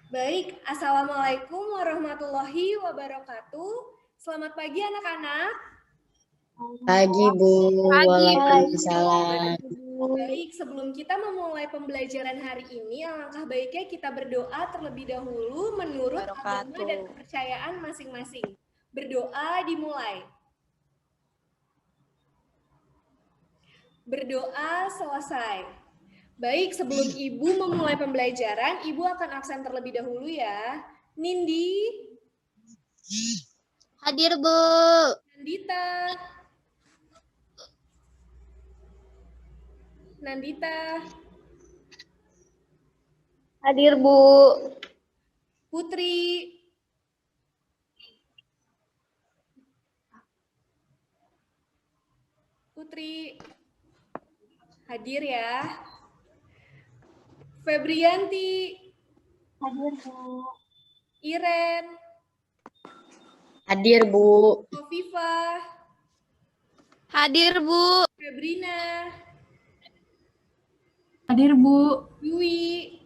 Baik, Assalamualaikum warahmatullahi wabarakatuh. Selamat pagi anak-anak. Pagi, Bu. Pagi, Waalaikumsalam. Baik, sebelum kita memulai pembelajaran hari ini, alangkah baiknya kita berdoa terlebih dahulu menurut agama dan kepercayaan masing-masing. Berdoa dimulai. Berdoa selesai. Baik, sebelum Ibu memulai pembelajaran, Ibu akan absen terlebih dahulu ya. Nindi. Hadir, Bu. Nandita. Nandita. Hadir, Bu. Putri. Putri. Hadir ya. Febrianti. Hadir, Bu. Iren. Hadir, Bu. Kofifa. Hadir, Bu. Febrina. Hadir, Bu. Yui.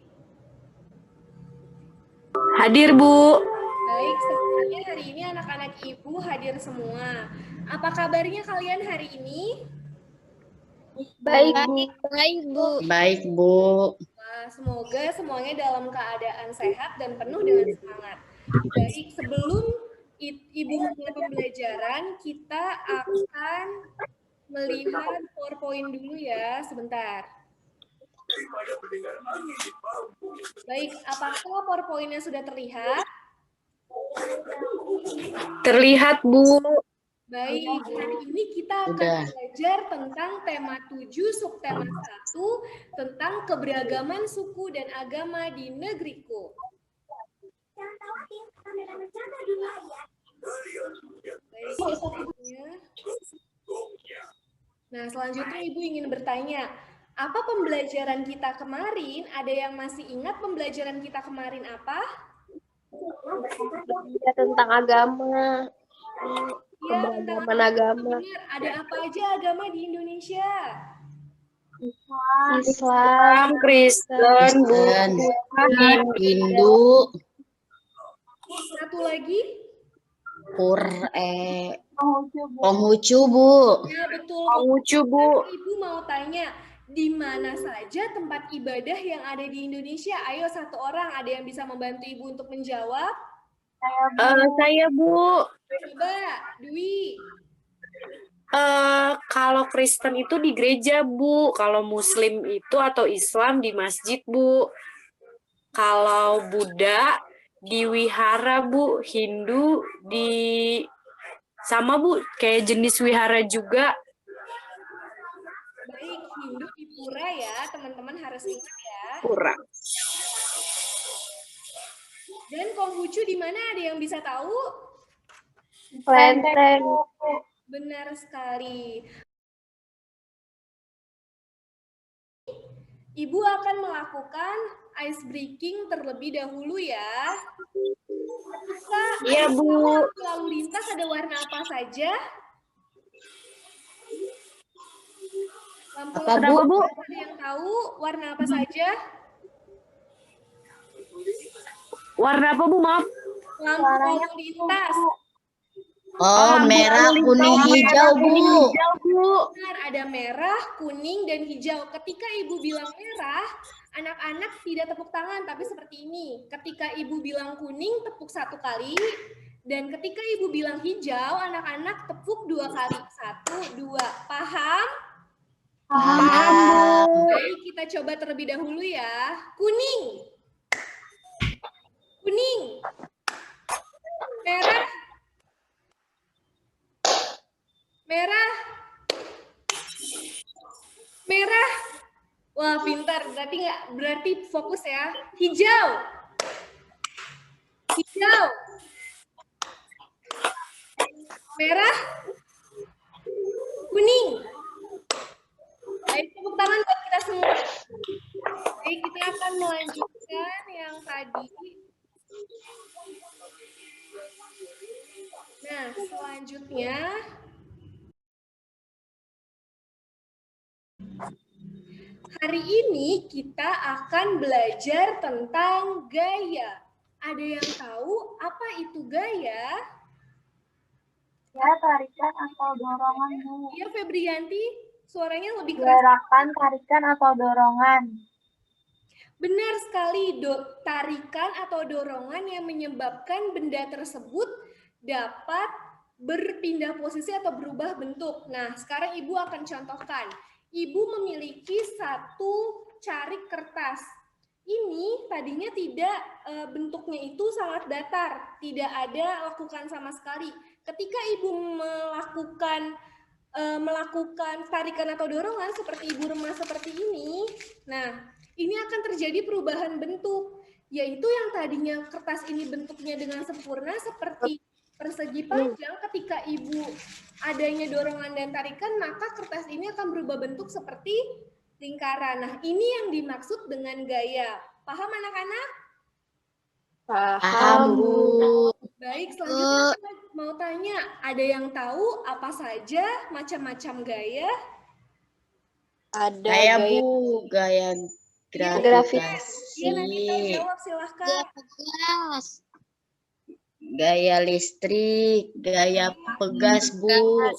Hadir, Bu. Baik, sepertinya hari ini anak-anak Ibu hadir semua. Apa kabarnya kalian hari ini? Baik, Bu. Baik, Bu. Baik, Bu. Wah, semoga semuanya dalam keadaan sehat dan penuh dengan semangat. Baik, sebelum Ibu mulai pembelajaran, kita akan melihat PowerPoint dulu ya, sebentar. Baik, apakah PowerPoint-nya sudah terlihat? Terlihat, Bu. Baik, hari ini kita akan belajar tentang tema 7, subtema 1, tentang keberagaman suku dan agama di negeriku. Baik, nah, selanjutnya Ibu ingin bertanya, apa pembelajaran kita kemarin? Ada yang masih ingat pembelajaran kita kemarin apa? Ya, tentang agama. Ya, tentang agama. Benar. Ada apa aja agama di Indonesia? Islam, Kristen, Hindu, Satu lagi? Konghucu, Bu. Ya, betul. Konghucu, Bu. Ibu mau tanya, di mana saja tempat ibadah yang ada di Indonesia? Ayo, satu orang, ada yang bisa membantu Ibu untuk menjawab? Saya, Bu. Coba, Dwi. Kalau Kristen itu di gereja, Bu. Kalau Muslim itu atau Islam di masjid, Bu. Kalau Buddha di wihara, Bu. Hindu di sama, Bu. Kayak jenis wihara juga. Baik, Hindu di pura ya, teman-teman harus ingat ya. Pura. Dan Konghucu di mana, ada yang bisa tahu? Klenteng. Benar sekali. Ibu akan melakukan ice breaking terlebih dahulu ya. Iya, Bu. Lalu lintas ada warna apa saja? Lampu Apa, Bu? ada yang tahu warna apa saja? Warna apa, Bu? Maaf. Lampu lalu lintas. Oh, merah, kuning, hijau, Bu. Benar, ada merah, kuning, dan hijau. Ketika Ibu bilang merah, anak-anak tidak tepuk tangan, tapi seperti ini. Ketika Ibu bilang kuning, tepuk 1 kali. Dan ketika Ibu bilang hijau, anak-anak tepuk 2 kali. 1, 2. Paham? Paham, Bu. Baik, kita coba terlebih dahulu ya. Kuning. Kuning. Merah. Merah. Merah. Wah, pintar. Berarti fokus ya. Hijau. Hijau. Merah. Kuning. Baik, tepuk tangan buat kita semua. Baik, kita akan melanjutkan yang tadi. Nah, selanjutnya hari ini kita akan belajar tentang gaya. Ada yang tahu apa itu gaya? Ya, tarikan atau dorongan, Bu. Iya, Febrianti, suaranya lebih keras. Gerakan tarikan atau dorongan. Benar sekali, tarikan atau dorongan yang menyebabkan benda tersebut dapat berpindah posisi atau berubah bentuk. Nah, sekarang Ibu akan contohkan. Ibu memiliki satu carik kertas. Ini tadinya tidak bentuknya itu sangat datar, tidak ada lakukan sama sekali. Ketika Ibu melakukan tarikan atau dorongan seperti Ibu remas seperti ini, nah ini akan terjadi perubahan bentuk, yaitu yang tadinya kertas ini bentuknya dengan sempurna seperti persegi panjang, ketika Ibu adanya dorongan dan tarikan, maka kertas ini akan berubah bentuk seperti lingkaran. Nah, ini yang dimaksud dengan gaya. Paham anak-anak? Paham, Bu. Baik, selanjutnya saya mau tanya, ada yang tahu apa saja macam-macam gaya? Ada Gaya, gaya Bu. Gaya Iya, gravitasi. Nandita jawab, silahkan. Gaya listrik. Gaya pegas, Bu.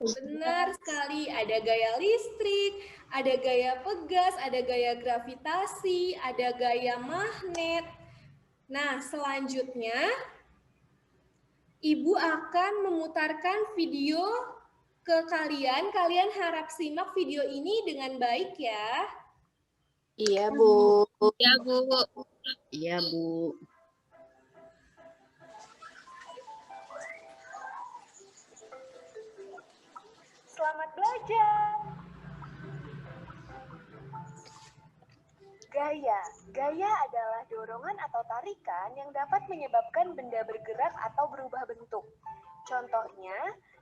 Benar sekali, ada gaya listrik, ada gaya pegas, ada gaya gravitasi, ada gaya magnet. Nah, selanjutnya Ibu akan memutarkan video ke kalian. Kalian harap simak video ini dengan baik ya. Iya, Bu. Iya, Bu. Iya, Bu. Selamat belajar. Gaya. Gaya adalah dorongan atau tarikan yang dapat menyebabkan benda bergerak atau berubah bentuk. Contohnya,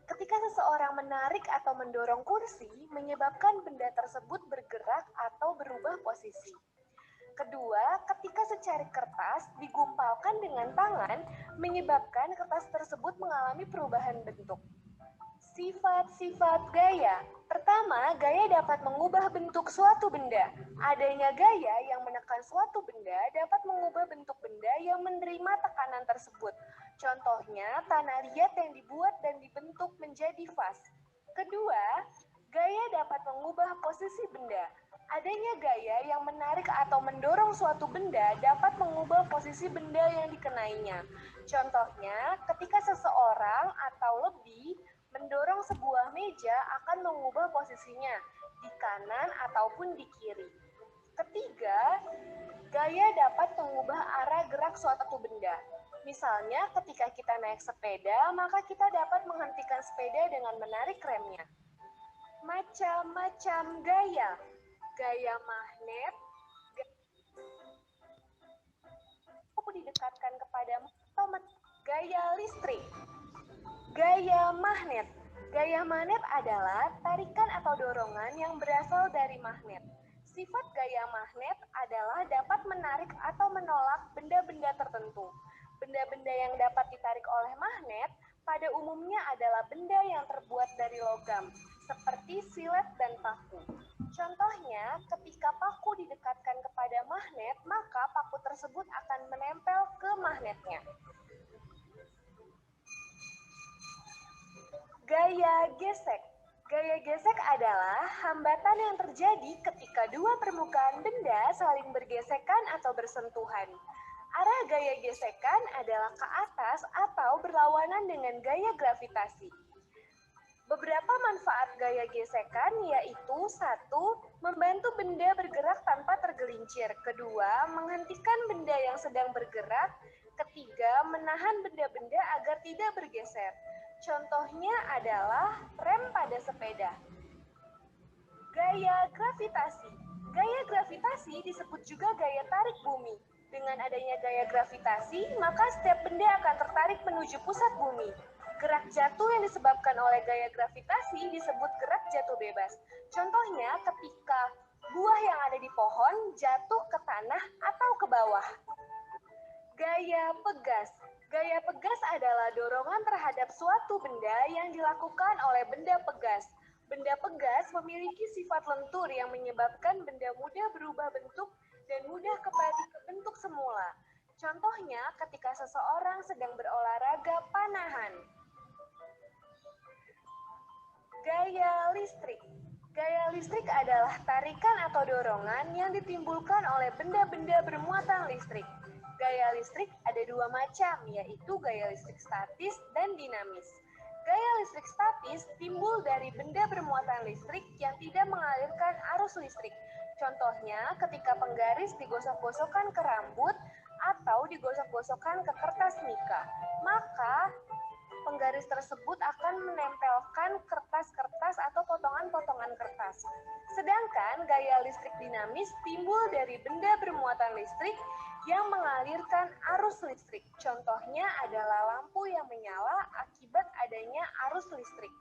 ketika seseorang menarik atau mendorong kursi, menyebabkan benda tersebut bergerak atau berubah posisi. Kedua, ketika secarik kertas digumpalkan dengan tangan, menyebabkan kertas tersebut mengalami perubahan bentuk. Sifat-sifat gaya. Pertama, gaya dapat mengubah bentuk suatu benda. Adanya gaya yang menekan suatu benda dapat mengubah bentuk benda yang menerima tekanan tersebut. Contohnya, tanah liat yang dibuat dan dibentuk menjadi vas. Kedua, gaya dapat mengubah posisi benda. Adanya gaya yang menarik atau mendorong suatu benda dapat mengubah posisi benda yang dikenainya. Contohnya, ketika seseorang atau lebih mendorong sebuah meja akan mengubah posisinya di kanan ataupun di kiri. Ketiga, gaya dapat mengubah arah gerak suatu benda. Misalnya, ketika kita naik sepeda, maka kita dapat menghentikan sepeda dengan menarik remnya. Macam-macam gaya. Gaya magnet, didekatkan kepada gaya listrik. Gaya magnet. Gaya magnet adalah tarikan atau dorongan yang berasal dari magnet. Sifat gaya magnet adalah dapat menarik atau menolak benda-benda tertentu. Benda-benda yang dapat ditarik oleh magnet pada umumnya adalah benda yang terbuat dari logam, seperti silet dan paku. Contohnya, ketika paku didekatkan kepada magnet, maka paku tersebut akan menempel ke magnetnya. Gaya gesek. Gaya gesek adalah hambatan yang terjadi ketika dua permukaan benda saling bergesekan atau bersentuhan. Arah gaya gesekan adalah ke atas atau berlawanan dengan gaya gravitasi. Beberapa manfaat gaya gesekan yaitu 1. Membantu benda bergerak tanpa tergelincir. Kedua, menghentikan benda yang sedang bergerak. Ketiga, menahan benda-benda agar tidak bergeser. Contohnya adalah rem pada sepeda. Gaya gravitasi. Gaya gravitasi disebut juga gaya tarik bumi. Dengan adanya gaya gravitasi, maka setiap benda akan tertarik menuju pusat bumi. Gerak jatuh yang disebabkan oleh gaya gravitasi disebut gerak jatuh bebas. Contohnya ketika buah yang ada di pohon jatuh ke tanah atau ke bawah. Gaya pegas. Gaya pegas adalah dorongan terhadap suatu benda yang dilakukan oleh benda pegas. Benda pegas memiliki sifat lentur yang menyebabkan benda mudah berubah bentuk dan mudah kembali ke bentuk semula. Contohnya ketika seseorang sedang berolahraga panahan. Gaya listrik. Gaya listrik adalah tarikan atau dorongan yang ditimbulkan oleh benda-benda bermuatan listrik. Gaya listrik ada dua macam, yaitu gaya listrik statis dan dinamis. Gaya listrik statis timbul dari benda bermuatan listrik yang tidak mengalirkan arus listrik. Contohnya ketika penggaris digosok-gosokkan ke rambut atau digosok-gosokkan ke kertas mika, maka penggaris tersebut akan menempelkan kertas-kertas atau potongan-potongan kertas. Sedangkan gaya listrik dinamis timbul dari benda bermuatan listrik yang mengalirkan arus listrik. Contohnya adalah lampu yang menyala akibat adanya arus listrik.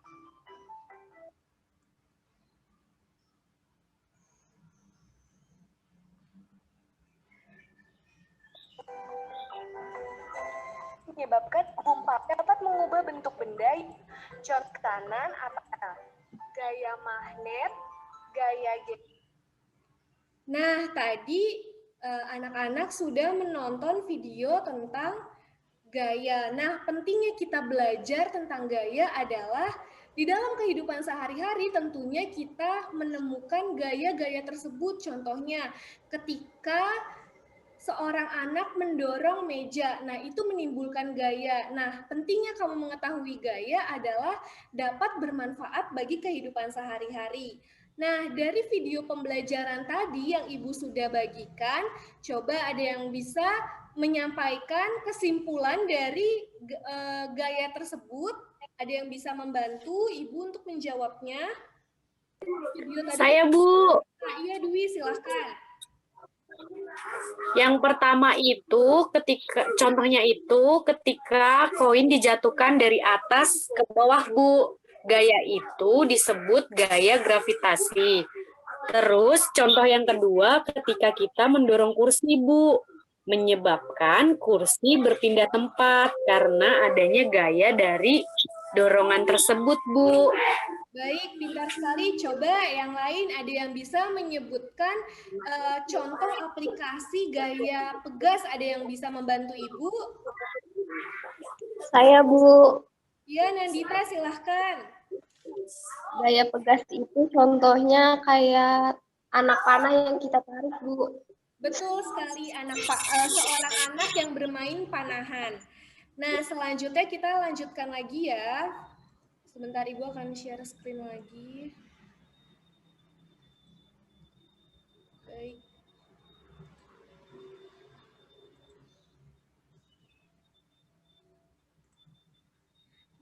Menyebabkan gempa dapat mengubah bentuk benda, contoh kanan atau gaya magnet, gaya Nah, tadi anak-anak sudah menonton video tentang gaya. Nah, pentingnya kita belajar tentang gaya adalah di dalam kehidupan sehari-hari tentunya kita menemukan gaya-gaya tersebut. Contohnya ketika seorang anak mendorong meja, nah itu menimbulkan gaya. Nah, pentingnya kamu mengetahui gaya adalah dapat bermanfaat bagi kehidupan sehari-hari. Nah, dari video pembelajaran tadi yang Ibu sudah bagikan, coba ada yang bisa menyampaikan kesimpulan dari gaya tersebut. Ada yang bisa membantu Ibu untuk menjawabnya? Saya, Bu. Nah, iya, Dwi, silahkan. Yang pertama itu contohnya itu ketika koin dijatuhkan dari atas ke bawah, Bu. Gaya itu disebut gaya gravitasi. Terus contoh yang kedua ketika kita mendorong kursi, Bu, menyebabkan kursi berpindah tempat karena adanya gaya dari dorongan tersebut, Bu. Baik, pintar sekali. Coba yang lain ada yang bisa menyebutkan contoh aplikasi gaya pegas, ada yang bisa membantu Ibu? Saya, Bu. Iya, Nandita, silahkan. Gaya pegas itu contohnya kayak anak panah yang kita tarik, Bu. Betul sekali, seorang anak yang bermain panahan. Nah, selanjutnya kita lanjutkan lagi ya. Sebentar, Ibu akan share screen lagi. Baik.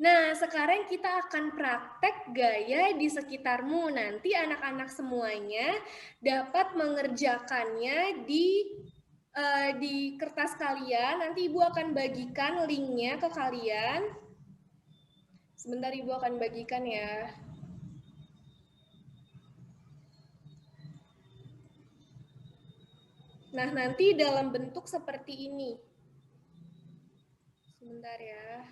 Nah, sekarang kita akan praktek gaya di sekitarmu. Nanti anak-anak semuanya dapat mengerjakannya di kertas kalian. Nanti Ibu akan bagikan linknya ke kalian. Sebentar, Ibu akan bagikan ya. Nah, nanti dalam bentuk seperti ini. Sebentar ya.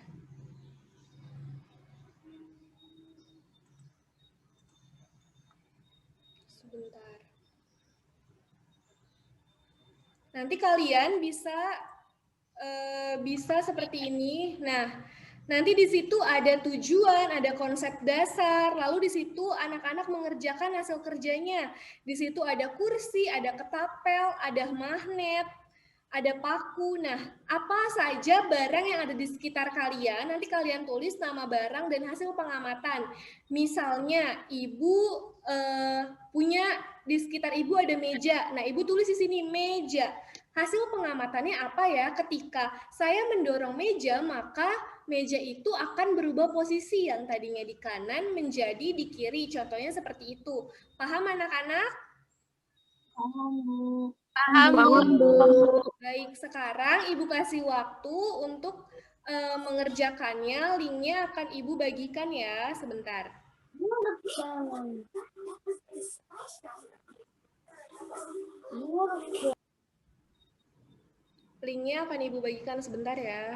Sebentar. Nanti kalian bisa seperti ini. Nah, nanti di situ ada tujuan, ada konsep dasar, lalu di situ anak-anak mengerjakan hasil kerjanya. Di situ ada kursi, ada ketapel, ada magnet, ada paku. Nah, apa saja barang yang ada di sekitar kalian, nanti kalian tulis nama barang dan hasil pengamatan. Misalnya, Ibu punya di sekitar Ibu ada meja. Nah, Ibu tulis di sini meja. Hasil pengamatannya apa ya? Ketika saya mendorong meja, maka meja itu akan berubah posisi yang tadinya di kanan menjadi di kiri. Contohnya seperti itu. Paham anak-anak? Paham, Bu. Paham, Bu. Baik, sekarang Ibu kasih waktu untuk mengerjakannya. Linknya akan Ibu bagikan ya, sebentar. Linknya akan Ibu bagikan sebentar ya.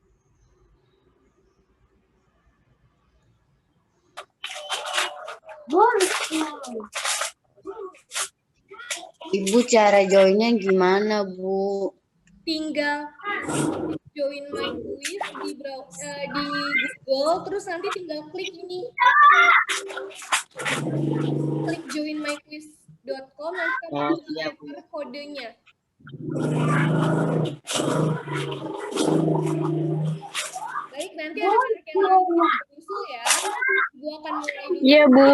Ibu cara joinnya gimana, Bu? Tinggal join my quiz di Google, terus nanti tinggal klik ini. Klik joinmyquiz.com, nanti kamu Oh, bisa iya, Bu. enter kodenya. Baik, nanti anak-anak yang menyusul ya. Ibu akan mulai dulu. Iya, Bu.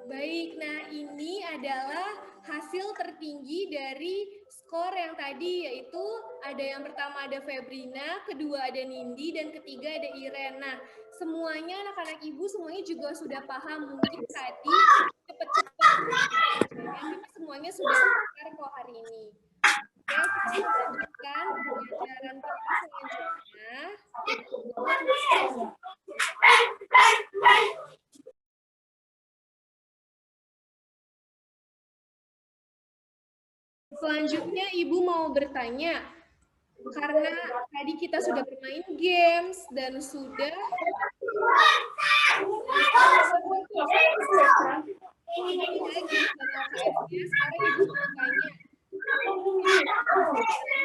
Baik, nah ini adalah hasil tertinggi dari skor yang tadi, yaitu ada yang pertama ada Febrina, kedua ada Nindi, dan ketiga ada Iren. Nah, semuanya anak-anak ibu semuanya juga sudah paham. Mungkin tadi cepat-cepat, tapi semuanya sudah lancar kok hari ini. Oke, kita lanjutkan pembelajaran kita selanjutnya. Selanjutnya Ibu mau bertanya, Karena tadi kita sudah bermain games dan sudah ini lagi sama KS-nya. Sekarang Ibu mau tanya,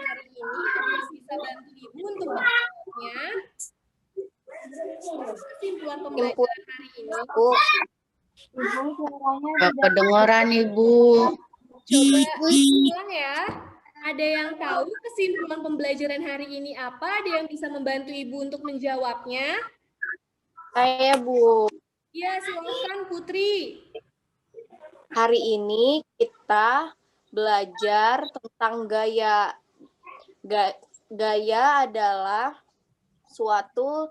hari ini ada yang bisa bantu Ibu untuk menjawabnya? Kesimpulan pembelajaran hari ini. Bu. Ibu suaranya Gak kedengeran Ibu. Coba ulang ya. Ada yang tahu kesimpulan pembelajaran hari ini apa? Ada yang bisa membantu Ibu untuk menjawabnya? Saya Bu. Ya, silakan Putri. Hari ini kita belajar tentang gaya. Gaya adalah suatu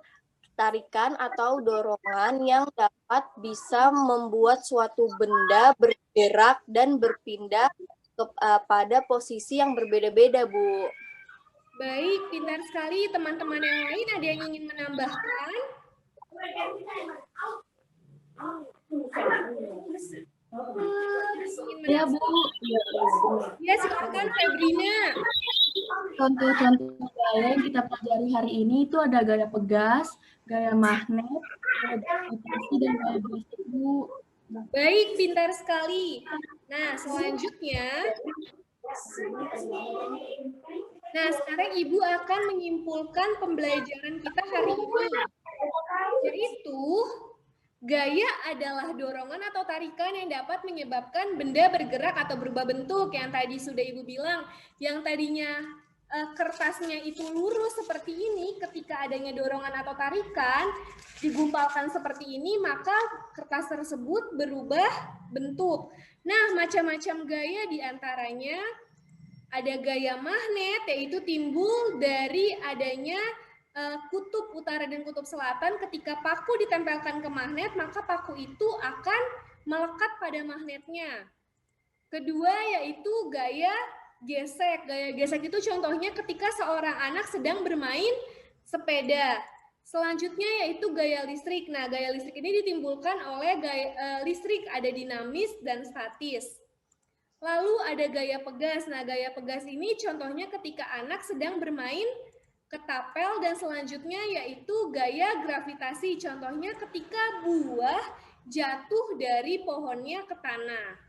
tarikan atau dorongan yang dapat bisa membuat suatu benda bergerak dan berpindah pada posisi yang berbeda-beda, Bu. Baik, pintar sekali. Teman-teman yang lain ada yang ingin menambahkan? ya Bu, Ya, silakan Febrina. contoh-contoh gaya yang kita pelajari hari ini itu ada gaya pegas, gaya magnet, gaya gravitasi, dan gaya basic Bu. Baik, pintar sekali. Nah, selanjutnya. Nah, sekarang Ibu akan menyimpulkan pembelajaran kita hari ini. Yaitu, gaya adalah dorongan atau tarikan yang dapat menyebabkan benda bergerak atau berubah bentuk. Yang tadi sudah Ibu bilang, yang tadinya kertasnya itu lurus seperti ini, ketika adanya dorongan atau tarikan, digumpalkan seperti ini, maka kertas tersebut berubah bentuk. Nah, macam-macam gaya diantaranya ada gaya magnet, yaitu timbul dari adanya kutub utara dan kutub selatan. Ketika paku ditempelkan ke magnet, maka paku itu akan melekat pada magnetnya. Kedua yaitu gaya gesek. Gaya gesek itu contohnya ketika seorang anak sedang bermain sepeda. Selanjutnya yaitu gaya listrik. Nah, gaya listrik ini ditimbulkan oleh gaya listrik, ada dinamis dan statis. Lalu ada gaya pegas. Nah, gaya pegas ini contohnya ketika anak sedang bermain ketapel, dan selanjutnya yaitu gaya gravitasi. Contohnya ketika buah jatuh dari pohonnya ke tanah.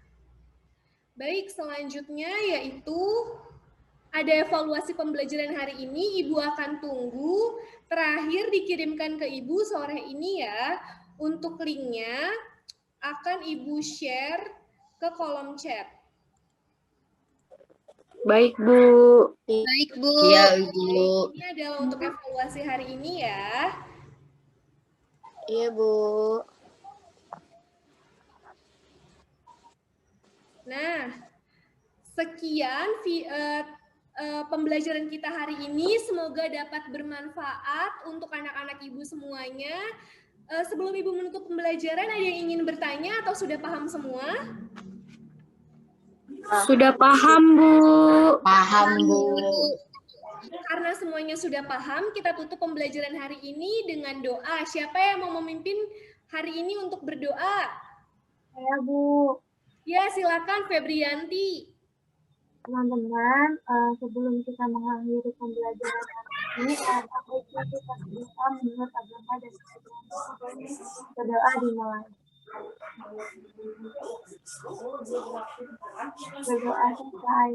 Baik, selanjutnya yaitu ada evaluasi pembelajaran hari ini. Ibu akan tunggu terakhir dikirimkan ke Ibu sore ini ya. Untuk linknya akan Ibu share ke kolom chat. Baik, Bu. Baik, Bu. Iya Ibu. Ini adalah untuk evaluasi hari ini ya. Iya, Bu. Nah, sekian pembelajaran kita hari ini. Semoga dapat bermanfaat untuk anak-anak Ibu semuanya. Sebelum Ibu menutup pembelajaran, ada yang ingin bertanya atau sudah paham semua? Sudah paham, Bu. Paham Bu. Karena semuanya sudah paham, kita tutup pembelajaran hari ini dengan doa. Siapa yang mau memimpin hari ini untuk berdoa? Saya Bu. Ya, silakan Febrianti. Teman-teman, sebelum kita mengakhiri pembelajaran hari ini, apa itu kita bisa menurut agama dan berdoa dimulai. Berdoa selesai.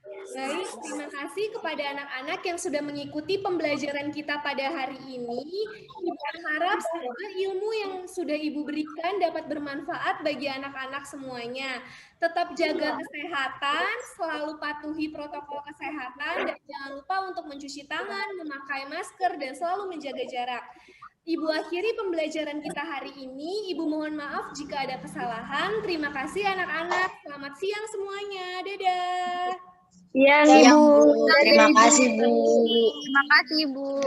Baik, terima kasih kepada anak-anak yang sudah mengikuti pembelajaran kita pada hari ini. Ibu berharap semoga ilmu yang sudah Ibu berikan dapat bermanfaat bagi anak-anak semuanya. Tetap jaga kesehatan, selalu patuhi protokol kesehatan, dan jangan lupa untuk mencuci tangan, memakai masker, dan selalu menjaga jarak. Ibu akhiri pembelajaran kita hari ini. Ibu mohon maaf jika ada kesalahan. Terima kasih anak-anak. Selamat siang semuanya. Dadah. Siang, Siang Ibu. Bu. Terima kasih Bu. Terima kasih, Bu.